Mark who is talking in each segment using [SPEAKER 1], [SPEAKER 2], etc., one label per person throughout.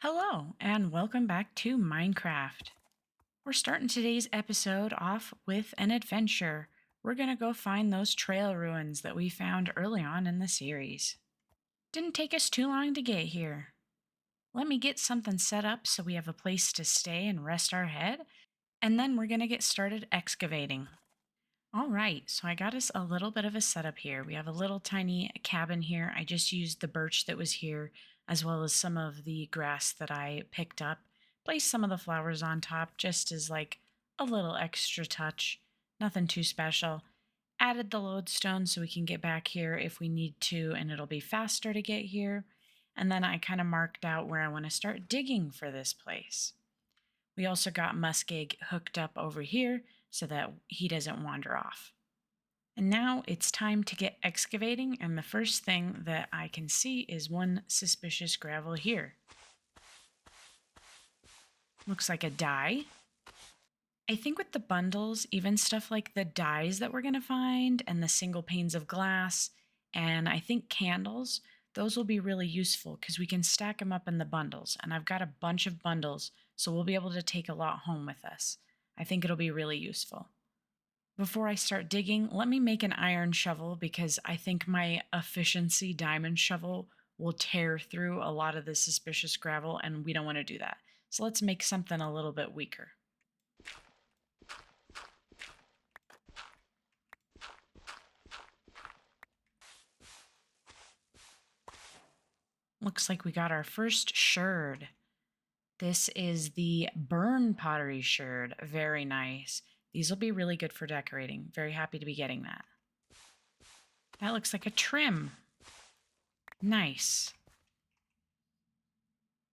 [SPEAKER 1] Hello, and welcome back to Minecraft. We're starting today's episode off with an adventure. We're going to go find those trail ruins that we found early on in the series. Didn't take us too long to get here. Let me get something set up so we have a place to stay and rest our head, and then we're going to get started excavating. All right, so I got us a little bit of a setup here. We have a little tiny cabin here. I just used the birch that was here, as well as some of the grass that I picked up. Placed some of the flowers on top just as like a little extra touch. Nothing too special. Added the lodestone so we can get back here if we need to, and it'll be faster to get here. And then I kind of marked out where I want to start digging for this place. We also got muskeg hooked up over here so that he doesn't wander off. And now it's time to get excavating, and the first thing that I can see is one suspicious gravel here. Looks like a dye. I think with the bundles, even stuff like the dyes that we're going to find and the single panes of glass, and I think candles, those will be really useful because we can stack them up in the bundles. And I've got a bunch of bundles, so we'll be able to take a lot home with us. I think it'll be really useful. Before I start digging, let me make an iron shovel because I think my efficiency diamond shovel will tear through a lot of the suspicious gravel, and we don't want to do that. So let's make something a little bit weaker. Looks like we got our first sherd. This is the burn pottery sherd. Very nice. These will be really good for decorating. Very happy to be getting that. That looks like a trim. Nice.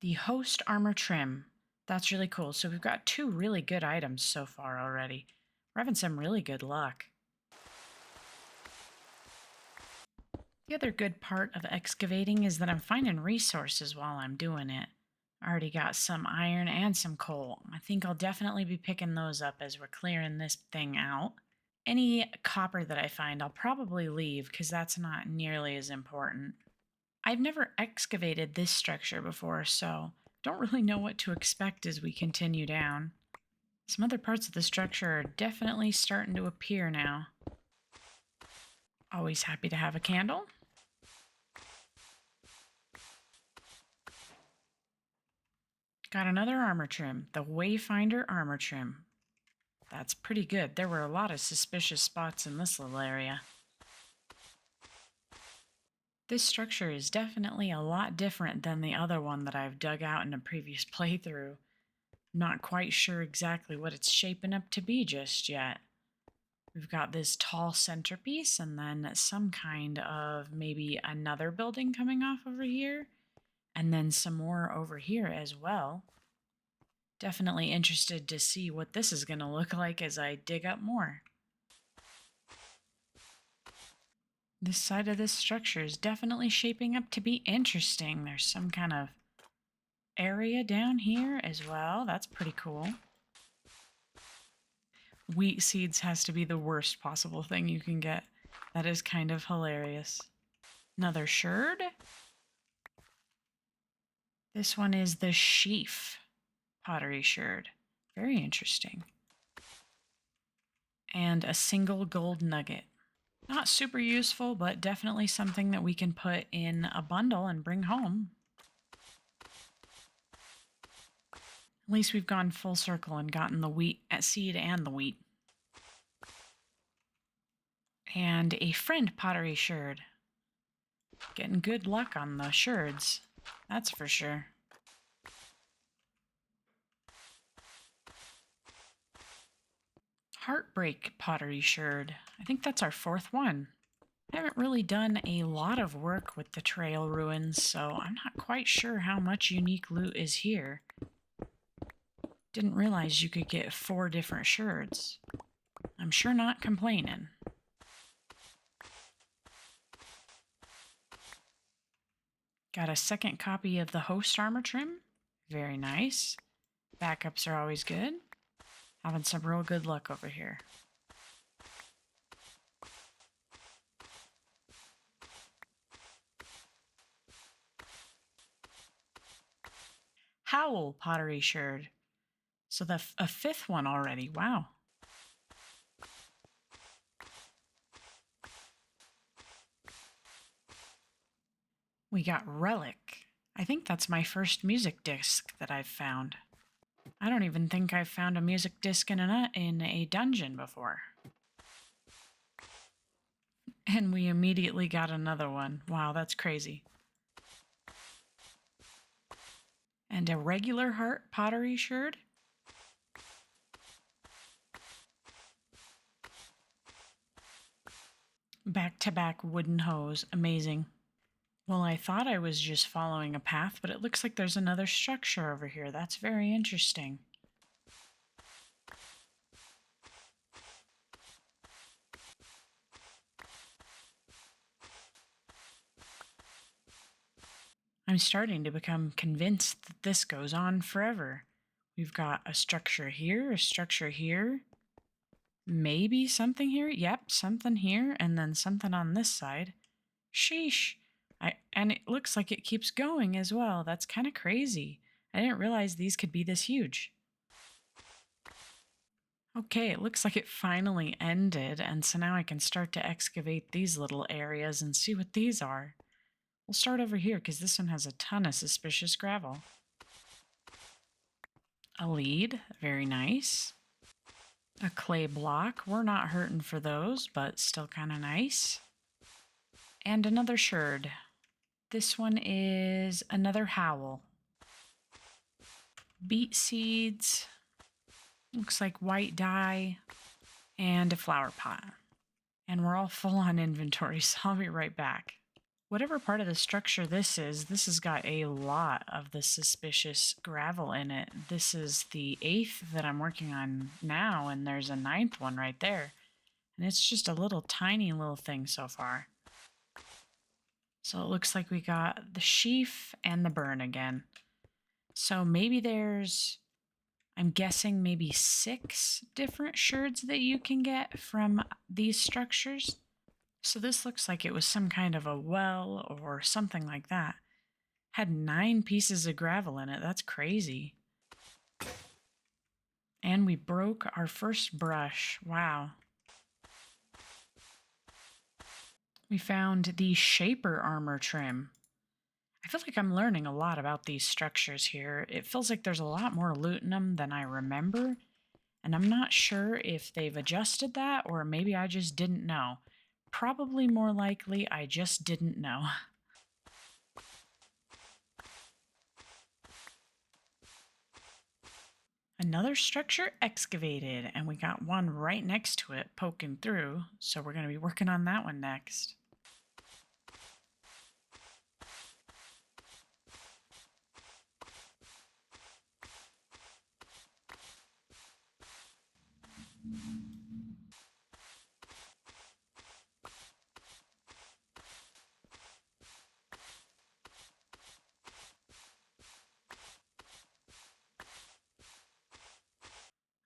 [SPEAKER 1] The host armor trim. That's really cool. So we've got two really good items so far already. We're having some really good luck. The other good part of excavating is that I'm finding resources while I'm doing it. I already got some iron and some coal. I think I'll definitely be picking those up as we're clearing this thing out. Any copper that I find, I'll probably leave because that's not nearly as important. I've never excavated this structure before, so don't really know what to expect as we continue down. Some other parts of the structure are definitely starting to appear now. Always happy to have a candle. Got another armor trim, the Wayfinder armor trim. That's pretty good. There were a lot of suspicious spots in this little area. This structure is definitely a lot different than the other one that I've dug out in a previous playthrough. Not quite sure exactly what it's shaping up to be just yet. We've got this tall centerpiece and then some kind of maybe another building coming off over here. And then some more over here as well. Definitely interested to see what this is going to look like as I dig up more. This side of this structure is definitely shaping up to be interesting. There's some kind of area down here as well. That's pretty cool. Wheat seeds has to be the worst possible thing you can get. That is kind of hilarious. Another sherd. This one is the sheaf pottery sherd. Very interesting. And a single gold nugget. Not super useful, but definitely something that we can put in a bundle and bring home. At least we've gone full circle and gotten the wheat seed and the wheat. And a friend pottery sherd. Getting good luck on the sherds, that's for sure. Heartbreak pottery sherd. I think that's our fourth one. I haven't really done a lot of work with the trail ruins, so I'm not quite sure how much unique loot is here. Didn't realize you could get 4 different sherds. I'm sure not complaining. Got a second copy of the host armor trim. Very nice. Backups are always good. Having some real good luck over here. Howl pottery sherd. So a fifth one already. Wow. We got relic. I think that's my first music disc that I've found. I don't even think I've found a music disc in a dungeon before. And we immediately got another one. Wow, that's crazy. And a regular heart pottery sherd. Back-to-back wooden hose. Amazing. Well, I thought I was just following a path, but it looks like there's another structure over here. That's very interesting. I'm starting to become convinced that this goes on forever. We've got a structure here, a structure here, maybe something here. Yep, something here, and then something on this side. Sheesh. And it looks like it keeps going as well. That's kind of crazy. I didn't realize these could be this huge. Okay, it looks like it finally ended, and so now I can start to excavate these little areas and see what these are. We'll start over here because this one has a ton of suspicious gravel. A lead, very nice. A clay block, we're not hurting for those, but still kind of nice. And another sherd. This one is another howl. Beet seeds, looks like white dye, and a flower pot. And we're all full on inventory, so I'll be right back. Whatever part of the structure this has got a lot of the suspicious gravel in it. This is the 8th that I'm working on now, and there's a 9th one right there. And it's just a little tiny little thing so far. So it looks like we got the sheaf and the burn again. So maybe there's, I'm guessing maybe 6 different sherds that you can get from these structures. So this looks like it was some kind of a well or something like that. Had 9 pieces of gravel in it. That's crazy. And we broke our first brush. Wow. We found the shaper armor trim. I feel like I'm learning a lot about these structures here. It feels like there's a lot more loot in them than I remember. And I'm not sure if they've adjusted that or maybe I just didn't know. Probably more likely I just didn't know. Another structure excavated, and we got one right next to it poking through, so we're going to be working on that one next.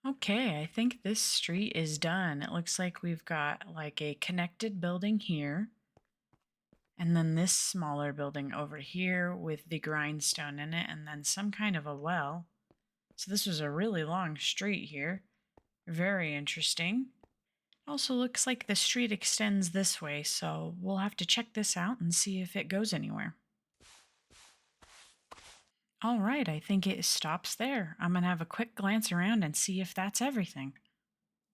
[SPEAKER 1] Okay, I think this street is done. It looks like we've got like a connected building here. And then this smaller building over here with the grindstone in it, and then some kind of a well. So this was a really long street here. Very interesting. Also looks like the street extends this way, so we'll have to check this out and see if it goes anywhere. All right, I think it stops there. I'm going to have a quick glance around and see if that's everything.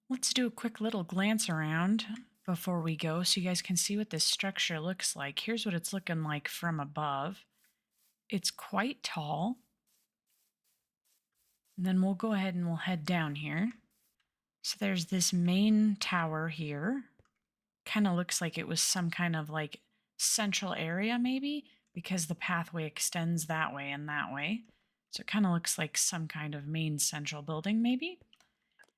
[SPEAKER 1] Let's do a quick little glance around before we go so you guys can see what this structure looks like. Here's what it's looking like from above. It's quite tall. And then we'll go ahead and we'll head down here. So there's this main tower here. Kind of looks like it was some kind of like central area maybe, because the pathway extends that way and that way. So it kind of looks like some kind of main central building maybe.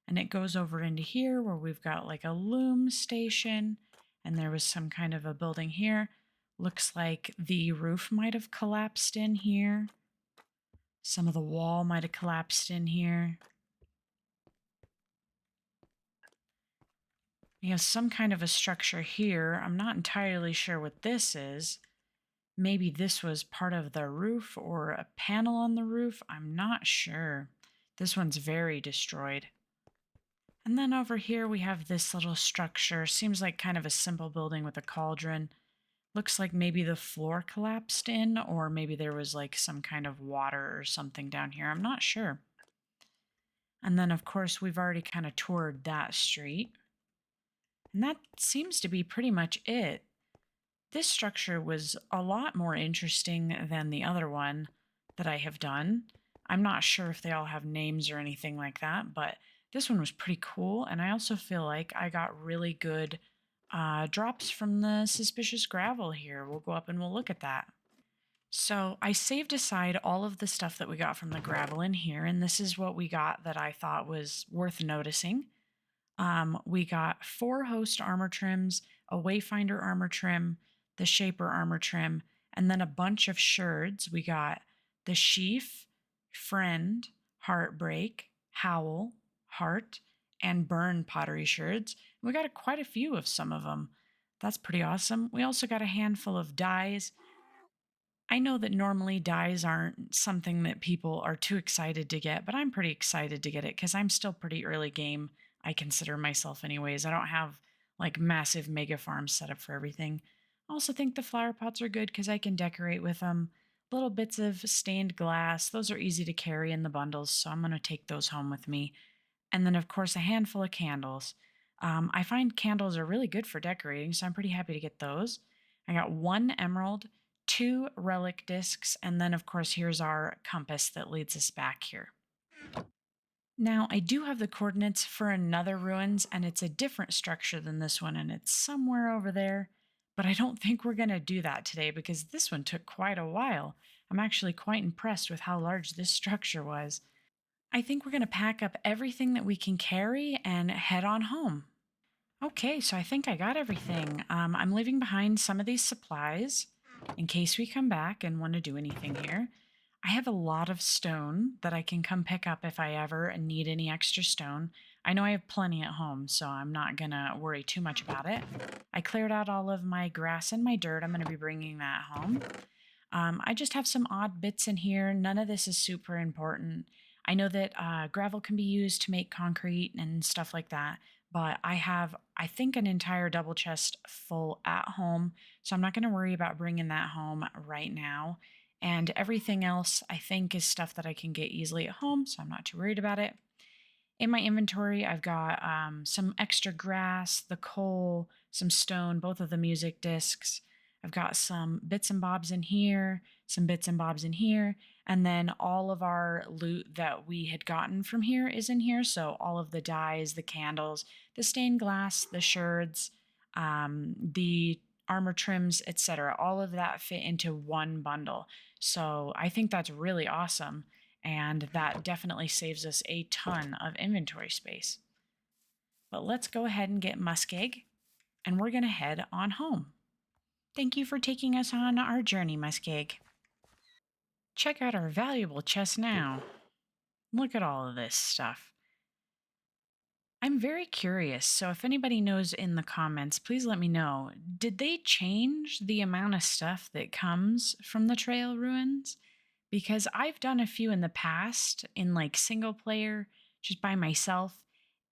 [SPEAKER 1] And it goes over into here where we've got like a loom station, and there was some kind of a building here. Looks like the roof might have collapsed in here. Some of the wall might have collapsed in here. We have some kind of a structure here. I'm not entirely sure what this is. Maybe this was part of the roof or a panel on the roof. I'm not sure. This one's very destroyed. And then over here we have this little structure. Seems like kind of a simple building with a cauldron. Looks like maybe the floor collapsed in, or maybe there was like some kind of water or something down here. I'm not sure. And then, of course, we've already kind of toured that street. And that seems to be pretty much it. This structure was a lot more interesting than the other one that I have done. I'm not sure if they all have names or anything like that, but this one was pretty cool. And I also feel like I got really good drops from the suspicious gravel here. We'll go up and we'll look at that. So I saved aside all of the stuff that we got from the gravel in here, and this is what we got that I thought was worth noticing. We got 4 host armor trims, a wayfinder armor trim, the shaper armor trim, and then a bunch of sherds. We got the sheaf, friend, heartbreak, howl, heart, and burn pottery sherds. We got quite a few of some of them. That's pretty awesome. We also got a handful of dyes. I know that normally dyes aren't something that people are too excited to get, but I'm pretty excited to get it because I'm still pretty early game. I consider myself, anyways. I don't have like massive mega farms set up for everything. I also think the flower pots are good because I can decorate with them. Little bits of stained glass, those are easy to carry in the bundles, so I'm going to take those home with me. And then, of course, a handful of candles. I find candles are really good for decorating, so I'm pretty happy to get those. I got 1 emerald, 2 relic discs, and then, of course, here's our compass that leads us back here. Now, I do have the coordinates for another ruins, and it's a different structure than this one, and it's somewhere over there. But I don't think we're going to do that today because this one took quite a while. I'm actually quite impressed with how large this structure was. I think we're going to pack up everything that we can carry and head on home. Okay, so I think I got everything. I'm leaving behind some of these supplies in case we come back and want to do anything here. I have a lot of stone that I can come pick up if I ever need any extra stone. I know I have plenty at home, so I'm not going to worry too much about it. I cleared out all of my grass and my dirt. I'm going to be bringing that home. I just have some odd bits in here. None of this is super important. I know that gravel can be used to make concrete and stuff like that, but I have, I think, an entire double chest full at home, so I'm not going to worry about bringing that home right now. And everything else, I think, is stuff that I can get easily at home, so I'm not too worried about it. In my inventory, I've got some extra grass, the coal, some stone, both of the music discs. I've got some bits and bobs in here, some bits and bobs in here, and then all of our loot that we had gotten from here is in here. So all of the dyes, the candles, the stained glass, the sherds, the armor trims, etc. All of that fit into one bundle. So I think that's really awesome. And that definitely saves us a ton of inventory space. But let's go ahead and get Muskeg, and we're going to head on home. Thank you for taking us on our journey, Muskeg. Check out our valuable chest now. Look at all of this stuff. I'm very curious, so if anybody knows in the comments, please let me know. Did they change the amount of stuff that comes from the trail ruins? Because I've done a few in the past in like single player, just by myself,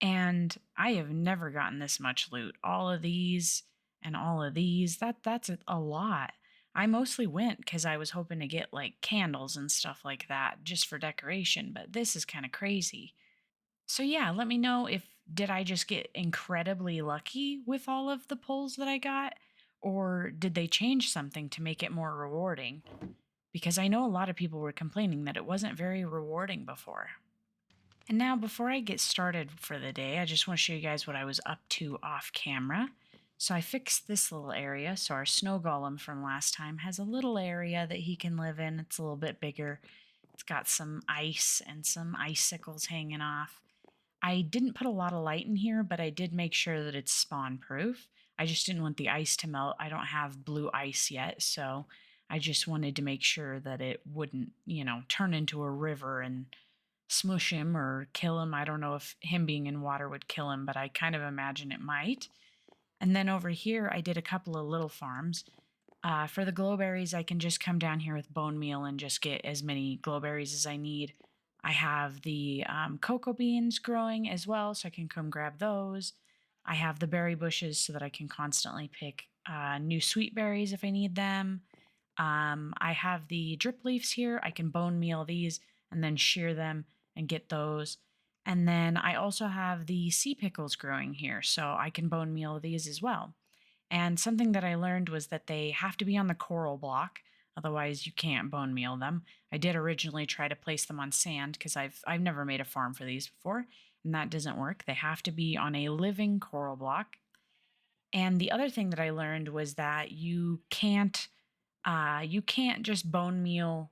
[SPEAKER 1] and I have never gotten this much loot. All of these and all of these, that's a lot. I mostly went because I was hoping to get like candles and stuff like that just for decoration, but this is kind of crazy. So yeah, let me know if did I just get incredibly lucky with all of the pulls that I got, or did they change something to make it more rewarding? Because I know a lot of people were complaining that it wasn't very rewarding before. And now, before I get started for the day, I just want to show you guys what I was up to off camera. So I fixed this little area. So our snow golem from last time has a little area that he can live in. It's a little bit bigger. It's got some ice and some icicles hanging off. I didn't put a lot of light in here, but I did make sure that it's spawn proof. I just didn't want the ice to melt. I don't have blue ice yet, so I just wanted to make sure that it wouldn't, turn into a river and smush him or kill him. I don't know if him being in water would kill him, but I kind of imagine it might. And then over here, I did a couple of little farms. For the glowberries, I can just come down here with bone meal and just get as many glowberries as I need. I have the cocoa beans growing as well, so I can come grab those. I have the berry bushes so that I can constantly pick new sweet berries if I need them. I have the drip leaves here. I can bone meal these and then shear them and get those. And then I also have the sea pickles growing here, so I can bone meal these as well. And something that I learned was that they have to be on the coral block, otherwise you can't bone meal them. I did originally try to place them on sand because I've never made a farm for these before, and that doesn't work. They have to be on a living coral block. And the other thing that I learned was that you can't just bone meal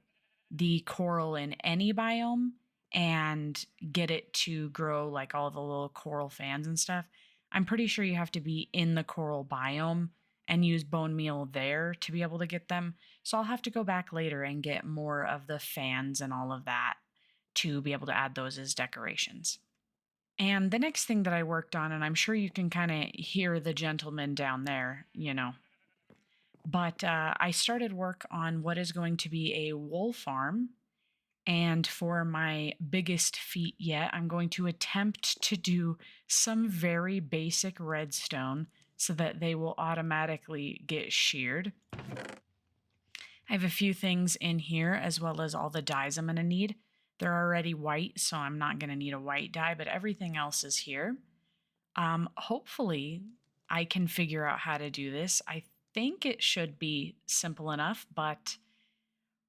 [SPEAKER 1] the coral in any biome and get it to grow like all the little coral fans and stuff. I'm pretty sure you have to be in the coral biome and use bone meal there to be able to get them. So I'll have to go back later and get more of the fans and all of that to be able to add those as decorations. And the next thing that I worked on, and I'm sure you can kind of hear the gentleman down there, but I started work on what is going to be a wool farm. And for my biggest feat yet, I'm going to attempt to do some very basic redstone so that they will automatically get sheared. I have a few things in here as well as all the dyes I'm going to need. They're already white, so I'm not going to need a white dye, but everything else is here. Hopefully, I can figure out how to do this. I think it should be simple enough, but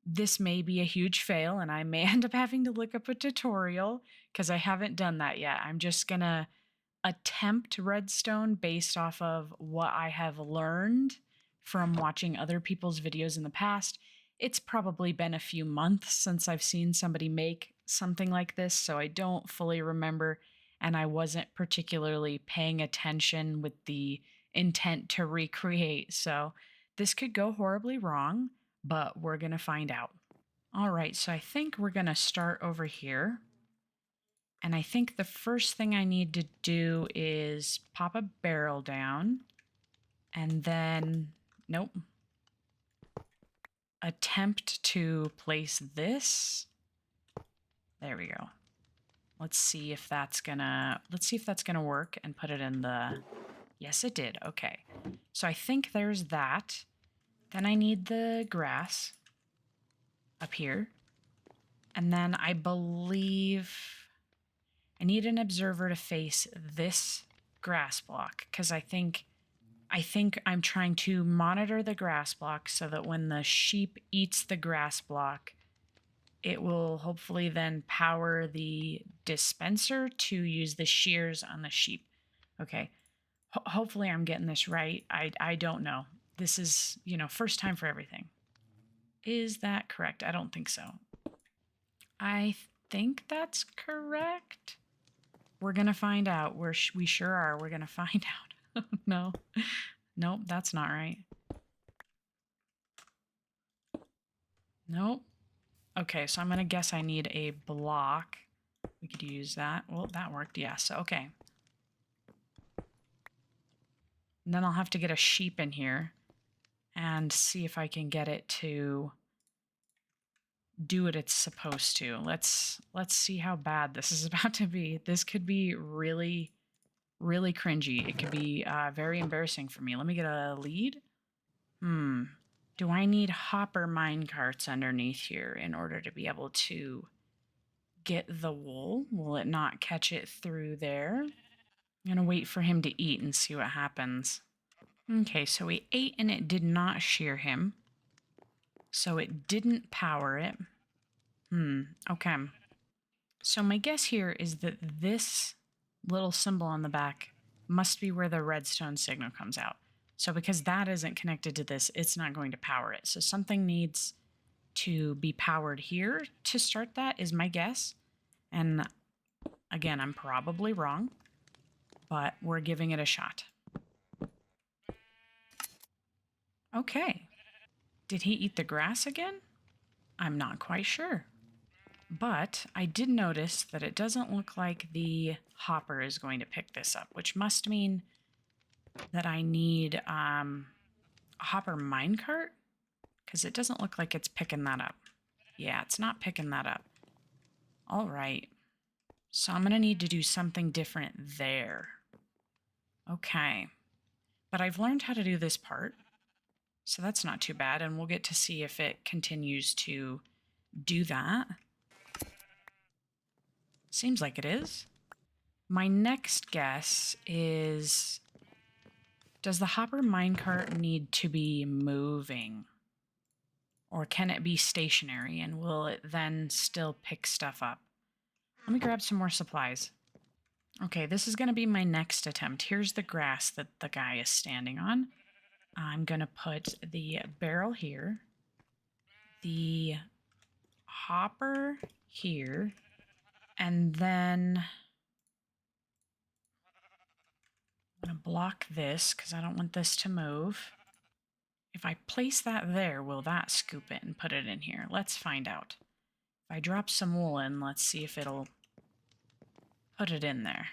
[SPEAKER 1] this may be a huge fail and I may end up having to look up a tutorial because I haven't done that yet. I'm just going to attempt redstone based off of what I have learned from watching other people's videos in the past. It's probably been a few months since I've seen somebody make something like this, so I don't fully remember, and I wasn't particularly paying attention with the intent to recreate. So this could go horribly wrong, but we're going to find out. All right, so I think we're going to start over here. And I think the first thing I need to do is pop a barrel down and then, nope, attempt to place this. There we go. Let's see if that's gonna work and put it in the, yes, it did. Okay. So I think there's that. Then I need the grass up here. And then I believe I need an observer to face this grass block because I think I'm trying to monitor the grass block so that when the sheep eats the grass block, it will hopefully then power the dispenser to use the shears on the sheep. Okay. Hopefully I'm getting this right. I don't know. This is, first time for everything. Is that correct? I don't think so. I think that's correct. We're going to find out. We sure are. We're going to find out. No. Nope, that's not right. Nope. Okay, so I'm going to guess I need a block. We could use that. Well, that worked. Yes. Okay. And then I'll have to get a sheep in here and see if I can get it to do what it's supposed to. Let's see how bad this is about to be. This could be really, really cringy. It could be very embarrassing for me. Let me get a lead. Do I need hopper mine carts underneath here in order to be able to get the wool? Will it not catch it through there? I'm going to wait for him to eat and see what happens. Okay, so he ate and it did not shear him. So it didn't power it. Okay. So my guess here is that this little symbol on the back must be where the redstone signal comes out. So because that isn't connected to this, it's not going to power it. So something needs to be powered here to start that is my guess. And again, I'm probably wrong, but we're giving it a shot. Okay. Did he eat the grass again? I'm not quite sure. But I did notice that it doesn't look like the hopper is going to pick this up, which must mean that I need a hopper minecart. because it doesn't look like it's picking that up. Yeah, it's not picking that up. All right. So I'm going to need to do something different there. Okay. But I've learned how to do this part, so that's not too bad, and we'll get to see if it continues to do that. Seems like it is. My next guess is, does the hopper minecart need to be moving? Or can it be stationary, and will it then still pick stuff up? Let me grab some more supplies. Okay, this is going to be my next attempt. Here's the grass that the guy is standing on. I'm going to put the barrel here, the hopper here, and then I'm going to block this because I don't want this to move. If I place that there, will that scoop it and put it in here? Let's find out. If I drop some wool in, let's see if it'll put it in there.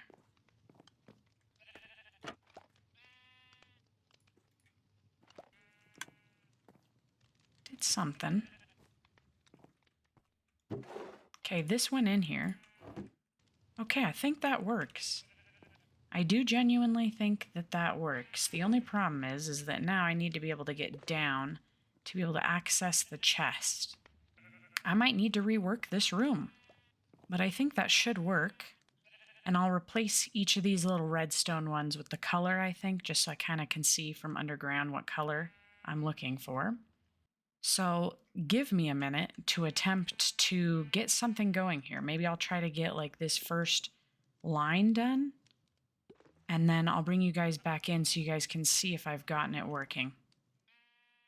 [SPEAKER 1] Did something. Okay, this went in here. Okay, I think that works. I do genuinely think that that works. The only problem is that now I need to be able to get down to be able to access the chest. I might need to rework this room, but I think that should work. And I'll replace each of these little redstone ones with the color, I think, just so I kind of can see from underground what color I'm looking for. So give me a minute to attempt to get something going here. Maybe I'll try to get like this first line done, and then I'll bring you guys back in so you guys can see if I've gotten it working.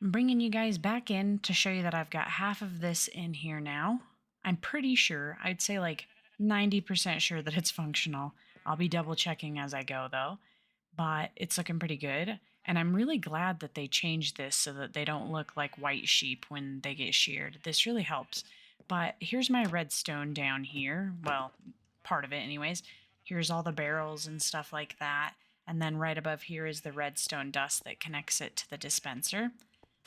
[SPEAKER 1] I'm bringing you guys back in to show you that I've got half of this in here now. I'm pretty sure, I'd say like 90% sure that it's functional. I'll be double checking as I go though, but it's looking pretty good. And I'm really glad that they changed this so that they don't look like white sheep when they get sheared. This really helps. But here's my redstone down here. Well, part of it anyways. Here's all the barrels and stuff like that. And then right above here is the redstone dust that connects it to the dispenser.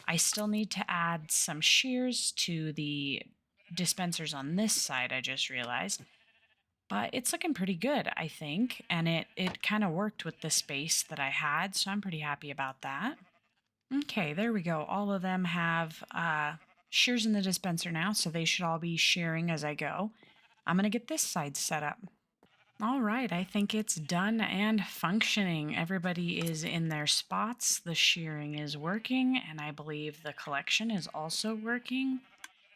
[SPEAKER 1] I still need to add some shears to the dispensers on this side, I just realized. But it's looking pretty good, I think, and it kind of worked with the space that I had, so I'm pretty happy about that. Okay, there we go. All of them have shears in the dispenser now, so they should all be shearing as I go. I'm going to get this side set up. All right, I think it's done and functioning. Everybody is in their spots. The shearing is working, and I believe the collection is also working.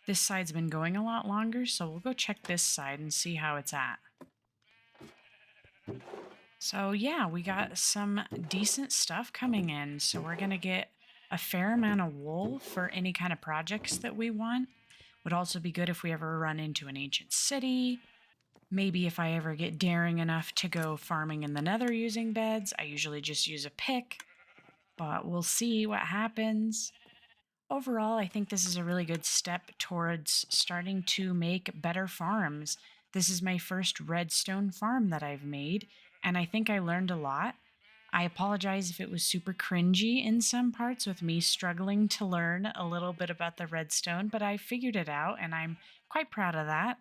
[SPEAKER 1] This side's been going a lot longer, so we'll go check this side and see how it's at. So yeah, we got some decent stuff coming in. So we're going to get a fair amount of wool for any kind of projects that we want. Would also be good if we ever run into an ancient city. Maybe if I ever get daring enough to go farming in the nether using beds. I usually just use a pick, but we'll see what happens. Overall, I think this is a really good step towards starting to make better farms. This is my first redstone farm that I've made, and I think I learned a lot. I apologize if it was super cringy in some parts with me struggling to learn a little bit about the redstone, but I figured it out, and I'm quite proud of that.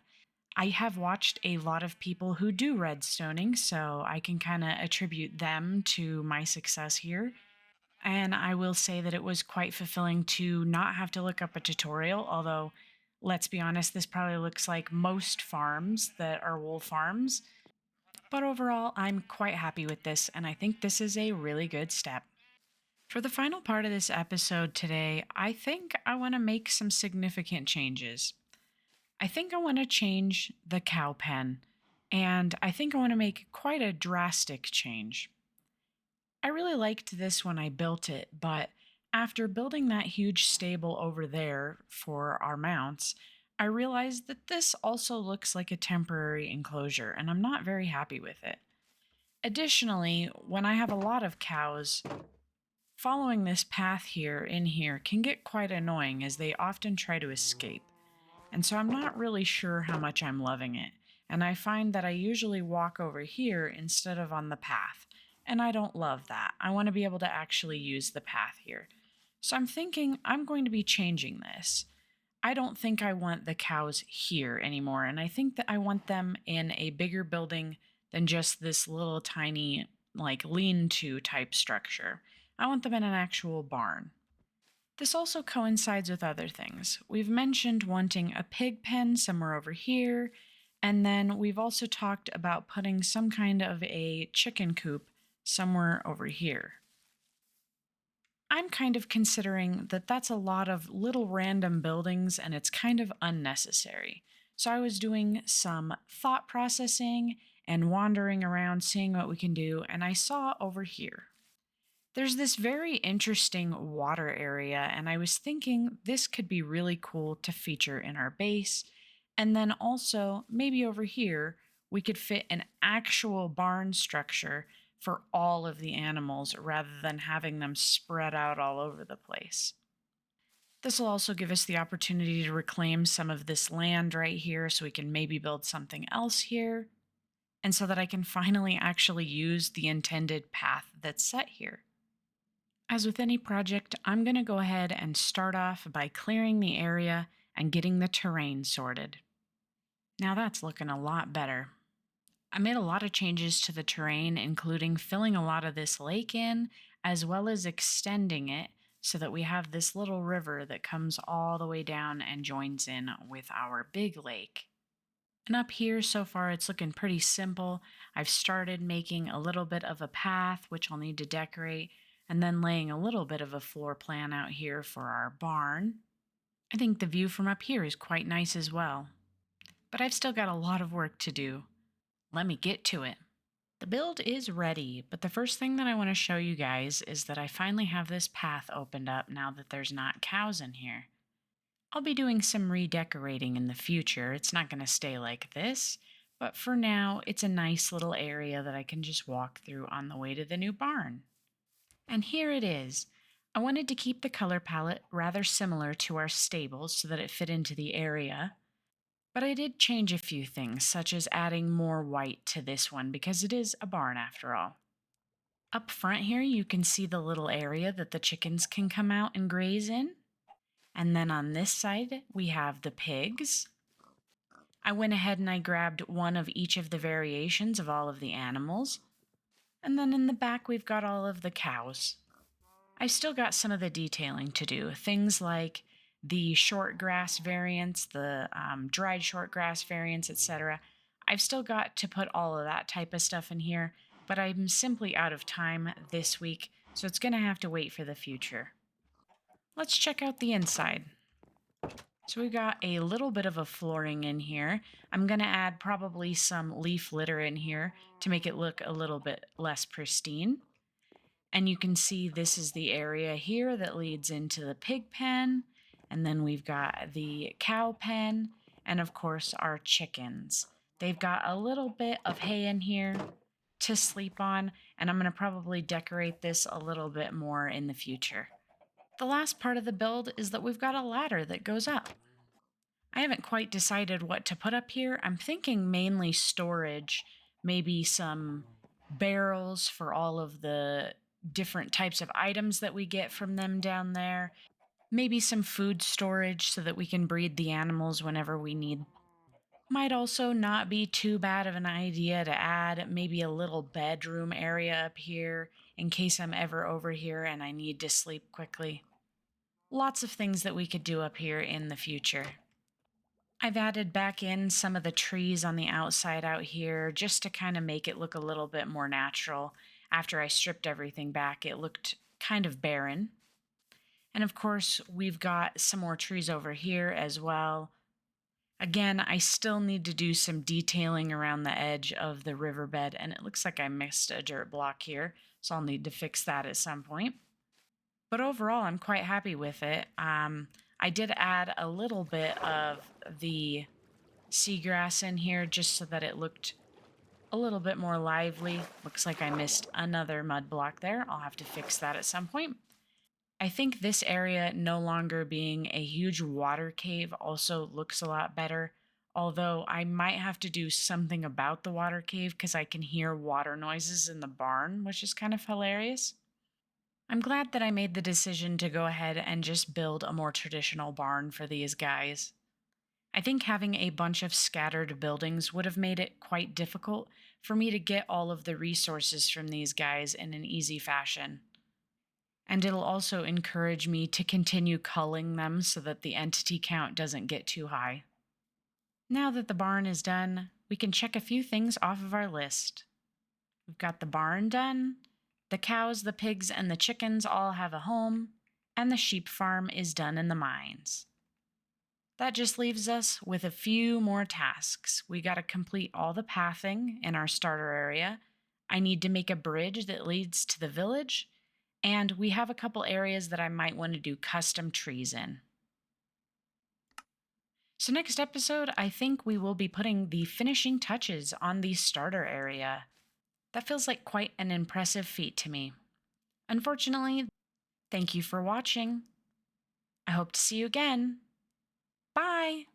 [SPEAKER 1] I have watched a lot of people who do redstoning, so I can kind of attribute them to my success here. And I will say that it was quite fulfilling to not have to look up a tutorial, although, let's be honest, this probably looks like most farms that are wool farms. But overall, I'm quite happy with this, and I think this is a really good step. For the final part of this episode today, I think I want to make some significant changes. I think I want to change the cow pen, and I think I want to make quite a drastic change. I really liked this when I built it, but after building that huge stable over there for our mounts, I realized that this also looks like a temporary enclosure, and I'm not very happy with it. Additionally, when I have a lot of cows, following this path here in here can get quite annoying as they often try to escape. And so I'm not really sure how much I'm loving it. And I find that I usually walk over here instead of on the path. And I don't love that. I want to be able to actually use the path here. So I'm thinking I'm going to be changing this. I don't think I want the cows here anymore, and I think that I want them in a bigger building than just this little tiny, like lean to type structure. I want them in an actual barn. This also coincides with other things. We've mentioned wanting a pig pen somewhere over here, and then we've also talked about putting some kind of a chicken coop somewhere over here. I'm kind of considering that that's a lot of little random buildings and it's kind of unnecessary. So I was doing some thought processing and wandering around seeing what we can do, and I saw over here there's this very interesting water area, and I was thinking this could be really cool to feature in our base. And then also, maybe over here, we could fit an actual barn structure for all of the animals rather than having them spread out all over the place. This will also give us the opportunity to reclaim some of this land right here so we can maybe build something else here, and so that I can finally actually use the intended path that's set here. As with any project, I'm going to go ahead and start off by clearing the area and getting the terrain sorted. Now that's looking a lot better. I made a lot of changes to the terrain, including filling a lot of this lake in, as well as extending it so that we have this little river that comes all the way down and joins in with our big lake. And up here, so far, it's looking pretty simple. I've started making a little bit of a path, which I'll need to decorate, and then laying a little bit of a floor plan out here for our barn. I think the view from up here is quite nice as well. But I've still got a lot of work to do. Let me get to it. The build is ready, but the first thing that I want to show you guys is that I finally have this path opened up now that there's not cows in here. I'll be doing some redecorating in the future. It's not going to stay like this, but for now, it's a nice little area that I can just walk through on the way to the new barn. And here it is. I wanted to keep the color palette rather similar to our stables so that it fit into the area, but I did change a few things, such as adding more white to this one because it is a barn after all. Up front here, you can see the little area that the chickens can come out and graze in. And then on this side, we have the pigs. I went ahead and I grabbed one of each of the variations of all of the animals. And then in the back, we've got all of the cows. I've still got some of the detailing to do, things like the short grass variants, the dried short grass variants, etc. I've still got to put all of that type of stuff in here, but I'm simply out of time this week, so it's going to have to wait for the future. Let's check out the inside. So we've got a little bit of a flooring in here. I'm going to add probably some leaf litter in here to make it look a little bit less pristine. And you can see this is the area here that leads into the pig pen. And then we've got the cow pen and, of course, our chickens. They've got a little bit of hay in here to sleep on, and I'm going to probably decorate this a little bit more in the future. The last part of the build is that we've got a ladder that goes up. I haven't quite decided what to put up here. I'm thinking mainly storage, maybe some barrels for all of the different types of items that we get from them down there. Maybe some food storage so that we can breed the animals whenever we need. Might also not be too bad of an idea to add maybe a little bedroom area up here in case I'm ever over here and I need to sleep quickly. Lots of things that we could do up here in the future. I've added back in some of the trees on the outside out here just to kind of make it look a little bit more natural. After I stripped everything back, it looked kind of barren. And of course, we've got some more trees over here as well. Again, I still need to do some detailing around the edge of the riverbed, and it looks like I missed a dirt block here, so I'll need to fix that at some point. But overall, I'm quite happy with it. I did add a little bit of the seagrass in here just so that it looked a little bit more lively. Looks like I missed another mud block there. I'll have to fix that at some point. I think this area no longer being a huge water cave also looks a lot better, although I might have to do something about the water cave because I can hear water noises in the barn, which is kind of hilarious. I'm glad that I made the decision to go ahead and just build a more traditional barn for these guys. I think having a bunch of scattered buildings would have made it quite difficult for me to get all of the resources from these guys in an easy fashion. And it'll also encourage me to continue culling them so that the entity count doesn't get too high. Now that the barn is done, we can check a few things off of our list. We've got the barn done, the cows, the pigs, and the chickens all have a home, and the sheep farm is done in the mines. That just leaves us with a few more tasks. We got to complete all the pathing in our starter area. I need to make a bridge that leads to the village, and we have a couple areas that I might want to do custom trees in. So, next episode, I think we will be putting the finishing touches on the starter area. That feels like quite an impressive feat to me. Unfortunately, thank you for watching. I hope to see you again. Bye!